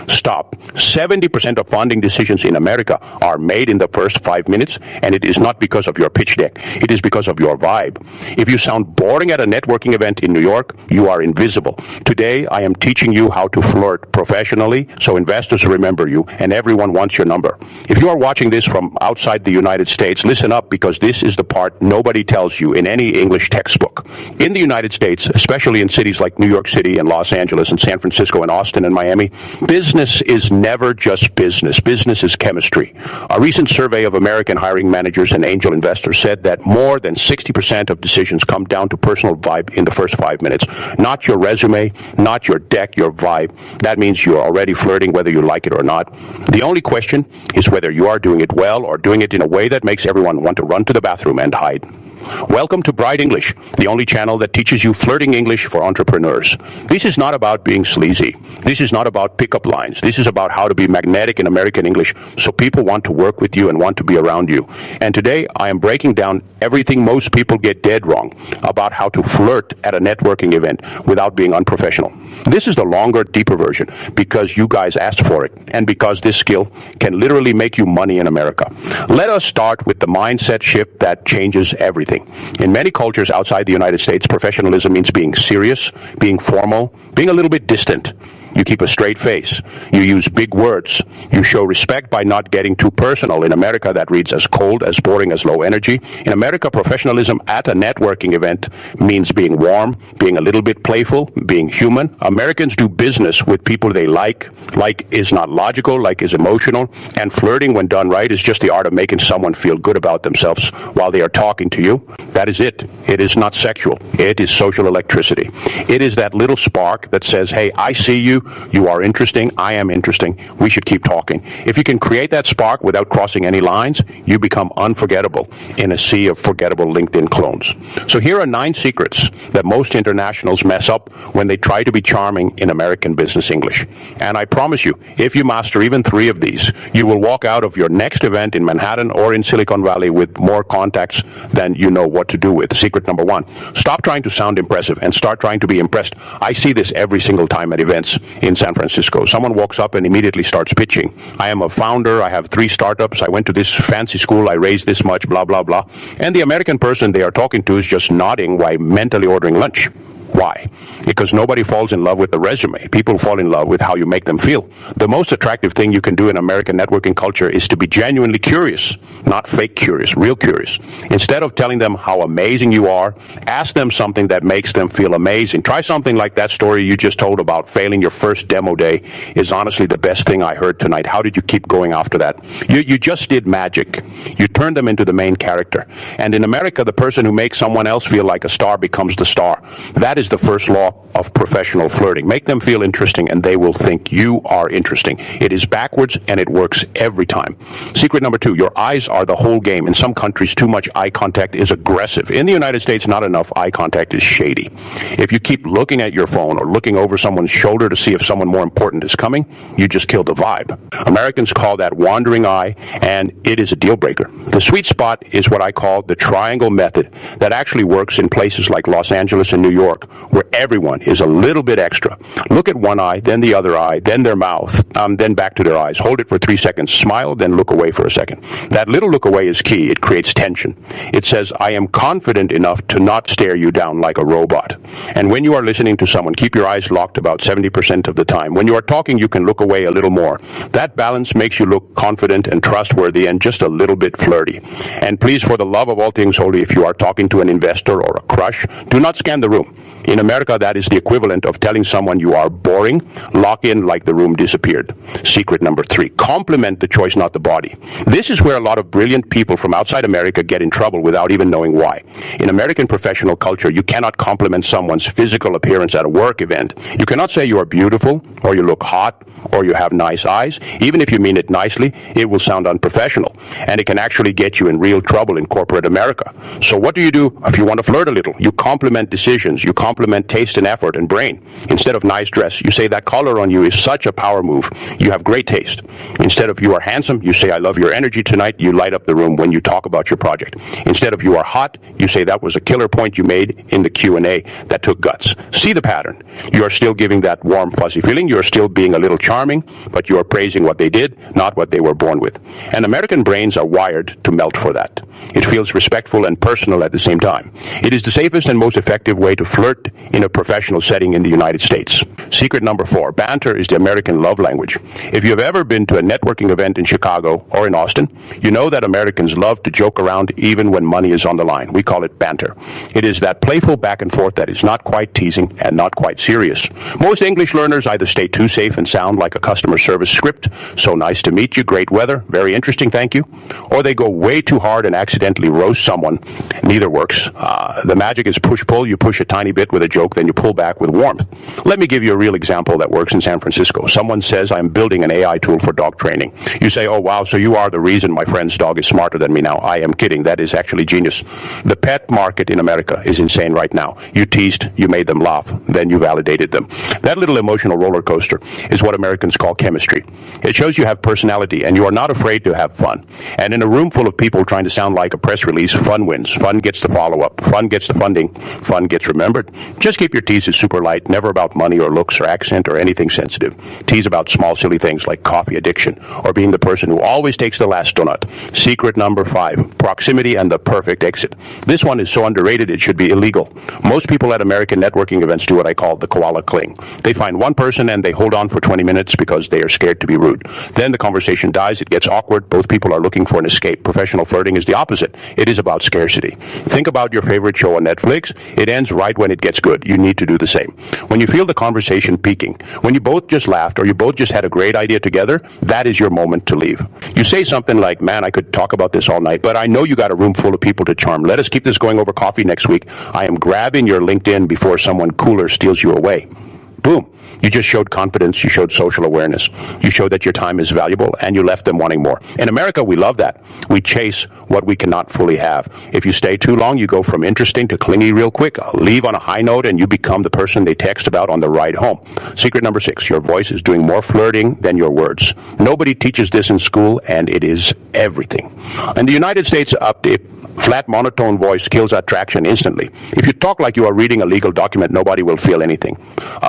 Stop. 70% of funding decisions in America are made in the first 5 minutes, and it is not because of your pitch deck. It is because of your vibe. If you sound boring at a networking event in New York, you are invisible. Today, I am teaching you how to flirt professionally so investors remember you and everyone wants your number. If you are watching this from outside the United States, listen up, because this is the part nobody tells you in any English textbook. In the United States, especially in cities like New York City and Los Angeles and San Francisco and Austin and Miami, business is never just business. Business is chemistry. A recent survey of American hiring managers and angel investors said that more than 60% of decisions come down to personal vibe in the first 5 minutes. Not your resume, not your deck, your vibe. That means you're already flirting whether you like it or not. The only question is whether you are doing it well or doing it in a way that makes everyone want to run to the bathroom and hide. Welcome to Bright English, the only channel that teaches you flirting English for entrepreneurs. This is not about being sleazy. This is not about pickup lines. This is about how to be magnetic in American English so people want to work with you and want to be around you. And today I am breaking down everything most people get dead wrong about how to flirt at a networking event without being unprofessional. This is the longer, deeper version because you guys asked for it and because this skill can literally make you money in America. Let us start with the mindset shift that changes everything. In many cultures outside the United States, professionalism means being serious, being formal, being a little bit distant. You keep a straight face. You use big words. You show respect by not getting too personal. In America, that reads as cold, as boring, as low energy. In America, professionalism at a networking event means being warm, being a little bit playful, being human. Americans do business with people they like is not logical, like is emotional. And flirting, when done right, is just the art of making someone feel good about themselves while they are talking to you. That is it. It is not sexual. It is social electricity. It is that little spark that says, hey, I see you. You are interesting. I am interesting. We should keep talking. If you can create that spark without crossing any lines, you become unforgettable in a sea of forgettable LinkedIn clones. So here are 9 secrets that most internationals mess up when they try to be charming in American business English. And I promise you, if you master even 3 of these, you will walk out of your next event in Manhattan or in Silicon Valley with more contacts than you know what to do with. Secret number 1, stop trying to sound impressive and start trying to be impressed. I see this every single time at events in San Francisco. Someone walks up and immediately starts pitching. I am a founder. I have 3 startups. I went to this fancy school. I raised this much, blah, blah, blah. And the American person they are talking to is just nodding while mentally ordering lunch. Why? Because nobody falls in love with the resume. People fall in love with how you make them feel. The most attractive thing you can do in American networking culture is to be genuinely curious, not fake curious, real curious. Instead of telling them how amazing you are, ask them something that makes them feel amazing. Try something like that story you just told about failing your first demo day is honestly the best thing I heard tonight. How did you keep going after that? You just did magic. You turned them into the main character. And in America, the person who makes someone else feel like a star becomes the star. That is the first law of professional flirting. Make them feel interesting and they will think you are interesting. It is backwards and it works every time. Secret number 2, your eyes are the whole game. In some countries, too much eye contact is aggressive. In the United States, not enough eye contact is shady. If you keep looking at your phone or looking over someone's shoulder to see if someone more important is coming, you just kill the vibe. Americans call that wandering eye, and it is a deal breaker. The sweet spot is what I call the triangle method that actually works in places like Los Angeles and New York, where everyone is a little bit extra. Look at one eye, then the other eye, then their mouth, then back to their eyes. Hold it for 3 seconds, smile, then look away for a second. That little look away is key. It creates tension. It says, I am confident enough to not stare you down like a robot. And when you are listening to someone, keep your eyes locked about 70% of the time. When you are talking, you can look away a little more. That balance makes you look confident and trustworthy and just a little bit flirty. And please, for the love of all things holy, if you are talking to an investor or a crush, do not scan the room. In America, that is the equivalent of telling someone you are boring. Lock in like the room disappeared. Secret number 3, compliment the choice, not the body. This is where a lot of brilliant people from outside America get in trouble without even knowing why. In American professional culture, you cannot compliment someone's physical appearance at a work event. You cannot say you are beautiful, or you look hot, or you have nice eyes. Even if you mean it nicely, it will sound unprofessional, and it can actually get you in real trouble in corporate America. So what do you do if you want to flirt a little? You compliment decisions. You compliment compliment taste and effort and brain. Instead of nice dress, you say that color on you is such a power move. You have great taste. Instead of you are handsome, you say I love your energy tonight. You light up the room when you talk about your project. Instead of you are hot, you say that was a killer point you made in the Q&A that took guts. See the pattern. You are still giving that warm, fuzzy feeling. You are still being a little charming, but you are praising what they did, not what they were born with. And American brains are wired to melt for that. It feels respectful and personal at the same time. It is the safest and most effective way to flirt in a professional setting in the United States. Secret number 4, banter is the American love language. If you have ever been to a networking event in Chicago or in Austin, you know that Americans love to joke around even when money is on the line. We call it banter. It is that playful back and forth that is not quite teasing and not quite serious. Most English learners either stay too safe and sound like a customer service script, so nice to meet you, great weather, very interesting, thank you, or they go way too hard and accidentally roast someone. Neither works. The magic is push-pull. You push a tiny bit with a joke, then you pull back with warmth. Let me give you a real example that works in San Francisco. Someone says, I'm building an AI tool for dog training. You say, oh wow, so you are the reason my friend's dog is smarter than me now. I am kidding. That is actually genius. The pet market in America is insane right now. You teased, you made them laugh, then you validated them. That little emotional roller coaster is what Americans call chemistry. It shows you have personality and you are not afraid to have fun. And in a room full of people trying to sound like a press release, fun wins. Fun gets the follow-up. Fun gets the funding. Fun gets remembered. Just keep your teases super light, never about money or looks or accent or anything sensitive. Tease about small silly things like coffee addiction or being the person who always takes the last donut. Secret number 5, proximity and the perfect exit. This one is so underrated it should be illegal. Most people at American networking events do what I call the koala cling. They find one person and they hold on for 20 minutes because they are scared to be rude. Then the conversation dies, it gets awkward, both people are looking for an escape. Professional flirting is the opposite. It is about scarcity. Think about your favorite show on Netflix. It ends right when it gets good. You need to do the same. When you feel the conversation peaking, when you both just laughed or you both just had a great idea together, that is your moment to leave. You say something like, man, I could talk about this all night, but I know you got a room full of people to charm. Let us keep this going over coffee next week. I am grabbing your LinkedIn before someone cooler steals you away. Boom. You just showed confidence, you showed social awareness, you showed that your time is valuable, and you left them wanting more. In America, we love that. We chase what we cannot fully have. If you stay too long, you go from interesting to clingy real quick, leave on a high note, and you become the person they text about on the ride home. Secret number 6, your voice is doing more flirting than your words. Nobody teaches this in school, and it is everything. In the United States, flat monotone voice kills attraction instantly. If you talk like you are reading a legal document, nobody will feel anything.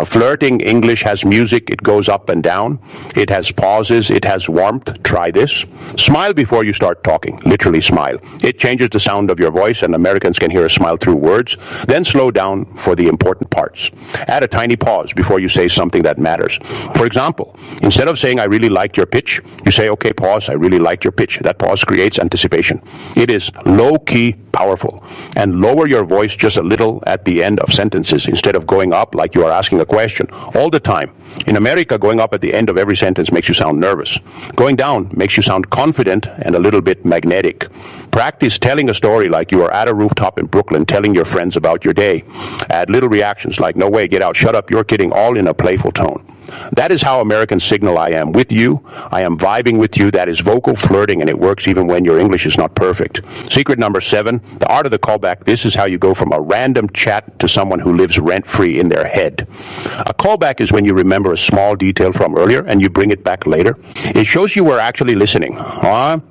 Flirting English has music. It goes up and down. It has pauses. It has warmth. Try this. Smile before you start talking. Literally smile. It changes the sound of your voice, and Americans can hear a smile through words. Then slow down for the important parts. Add a tiny pause before you say something that matters. For example, instead of saying, I really liked your pitch, you say, okay, pause, I really liked your pitch. That pause creates anticipation. It is low-key powerful. And lower your voice just a little at the end of sentences instead of going up like you are asking a question all the time. In America, going up at the end of every sentence makes you sound nervous. Going down makes you sound confident and a little bit magnetic. Practice telling a story like you are at a rooftop in Brooklyn telling your friends about your day. Add little reactions like, no way, get out, shut up, you're kidding, all in a playful tone. That is how Americans signal I am with you, I am vibing with you. That is vocal flirting, and it works even when your English is not perfect. Secret number 7, the art of the callback. This is how you go from a random chat to someone who lives rent-free in their head. A callback is when you remember a small detail from earlier and you bring it back later. It shows you were actually listening,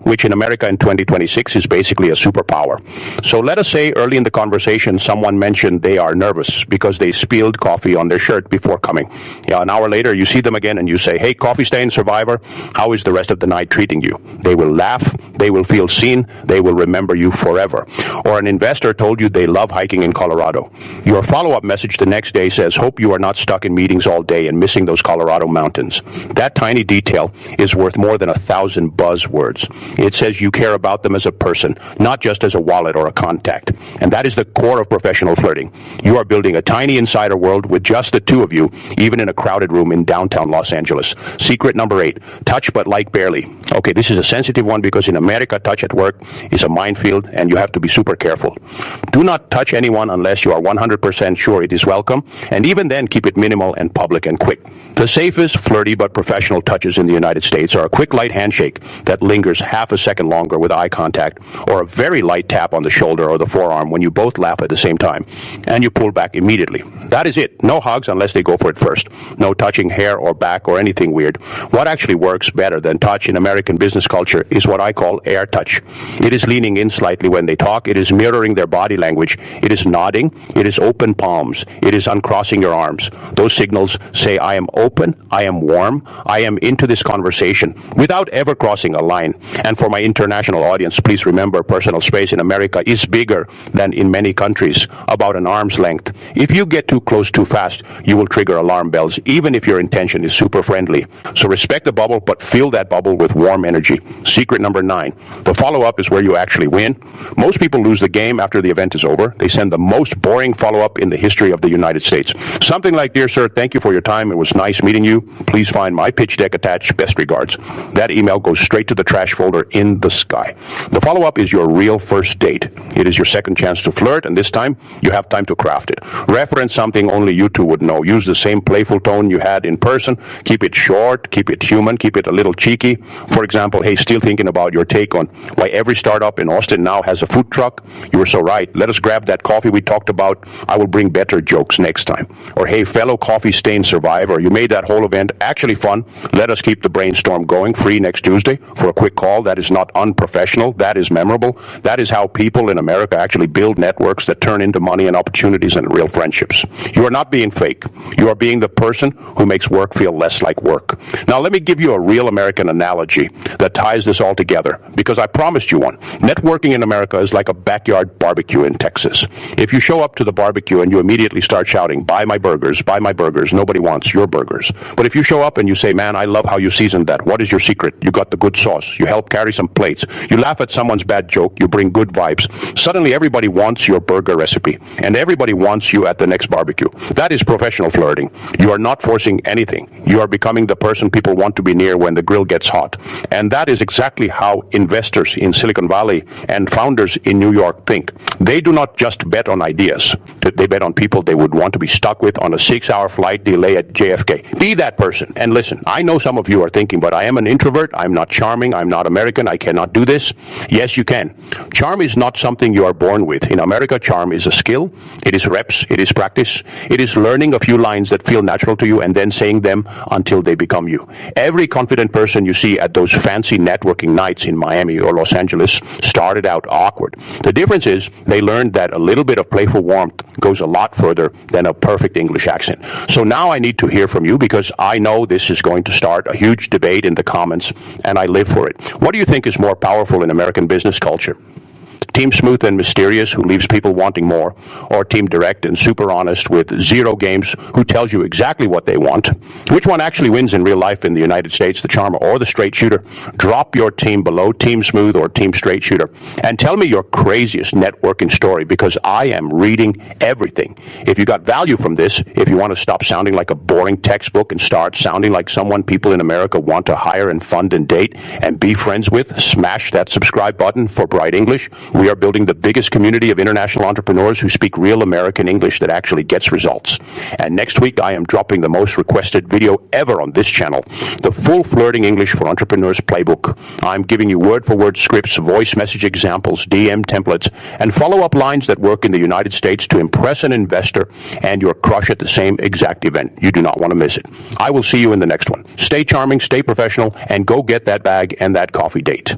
which in America in 2026 is basically a superpower. So let us say early in the conversation someone mentioned they are nervous because they spilled coffee on their shirt before coming. An hour later you see them again and you say, hey, coffee stain survivor, how is the rest of the night treating you? They will laugh, they will feel seen, they will remember you forever. Or an investor told you they love hiking in Colorado. Your follow-up message the next day says, hope you are not stuck in meetings all day and missing those Colorado mountains. That tiny detail is worth more than 1,000 buzzwords. It says you care about them as a person, not just as a wallet or a contact. And that is the core of professional flirting. You are building a tiny insider world with just the two of you, even in a crowded room room in downtown Los Angeles. Secret number 8, touch but like barely. Okay, this is a sensitive one because in America, touch at work is a minefield and you have to be super careful. Do not touch anyone unless you are 100% sure it is welcome, and even then keep it minimal and public and quick. The safest, flirty but professional touches in the United States are a quick light handshake that lingers half a second longer with eye contact, or a very light tap on the shoulder or the forearm when you both laugh at the same time, and you pull back immediately. That is it. No hugs unless they go for it first. No touching hair or back or anything weird. What actually works better than touch in American business culture is what I call air touch. It is leaning in slightly when they talk. It is mirroring their body language. It is nodding. It is open palms. It is uncrossing your arms. Those signals say, I am open, I am warm, I am into this conversation, without ever crossing a line. And for my international audience, please remember, personal space in America is bigger than in many countries, about an arm's length. If you get too close too fast, you will trigger alarm bells, even if your intention is super friendly. So respect the bubble, but fill that bubble with warm energy. Secret number 9, the follow-up is where you actually win. Most people lose the game after the event is over. They send the most boring follow-up in the history of the United States. Something like, dear sir, thank you for your time. It was nice meeting you. Please find my pitch deck attached. Best regards. That email goes straight to the trash folder in the sky. The follow-up is your real first date. It is your second chance to flirt, and this time you have time to craft it. Reference something only you two would know. Use the same playful tone you had in person. Keep it short, keep it human, keep it a little cheeky. For example, hey, still thinking about your take on why every startup in Austin now has a food truck? You were so right. Let us grab that coffee we talked about. I will bring better jokes next time. Or hey, fellow coffee stain survivor, you made that whole event actually fun. Let us keep the brainstorm going. Free next Tuesday for a quick call. That is not unprofessional. That is memorable. That is how people in America actually build networks that turn into money and opportunities and real friendships. You are not being fake. You are being the person who makes work feel less like work. Now let me give you a real American analogy that ties this all together, because I promised you one. Networking in America is like a backyard barbecue in Texas. If you show up to the barbecue and you immediately start shouting, buy my burgers, nobody wants your burgers. But if you show up and you say, man, I love how you seasoned that. What is your secret? You got the good sauce. You help carry some plates. You laugh at someone's bad joke. You bring good vibes. Suddenly everybody wants your burger recipe, and everybody wants you at the next barbecue. That is professional flirting. You are not forcing anything. You are becoming the person people want to be near when the grill gets hot. And that is exactly how investors in Silicon Valley and founders in New York think. They do not just bet on ideas. They bet on people they would want to be stuck with on a 6-hour flight delay at JFK. Be that person. And listen, I know some of you are thinking, but I am an introvert. I'm not charming. I'm not American. I cannot do this. Yes, you can. Charm is not something you are born with. In America, charm is a skill. It is reps. It is practice. It is learning a few lines that feel natural to you and then saying them until they become you. Every confident person you see at those fancy networking nights in Miami or Los Angeles started out awkward. The difference is they learned that a little bit of playful warmth goes a lot further than a perfect English accent. So now I need to hear from you, because I know this is going to start a huge debate in the comments, and I live for it. What do you think is more powerful in American business culture? Team smooth and mysterious who leaves people wanting more, or team direct and super honest with zero games who tells you exactly what they want? Which one actually wins in real life in the United States, the charmer or the straight shooter? Drop your team below team smooth or team straight shooter and tell me your craziest networking story, because I am reading everything. If you got value from this, if you want to stop sounding like a boring textbook and start sounding like someone people in America want to hire and fund and date and be friends with, smash that subscribe button for Bright English. We are building the biggest community of international entrepreneurs who speak real American English that actually gets results. And next week, I am dropping the most requested video ever on this channel, the full Flirting English for Entrepreneurs playbook. I'm giving you word-for-word scripts, voice message examples, DM templates, and follow-up lines that work in the United States to impress an investor and your crush at the same exact event. You do not want to miss it. I will see you in the next one. Stay charming, stay professional, and go get that bag and that coffee date.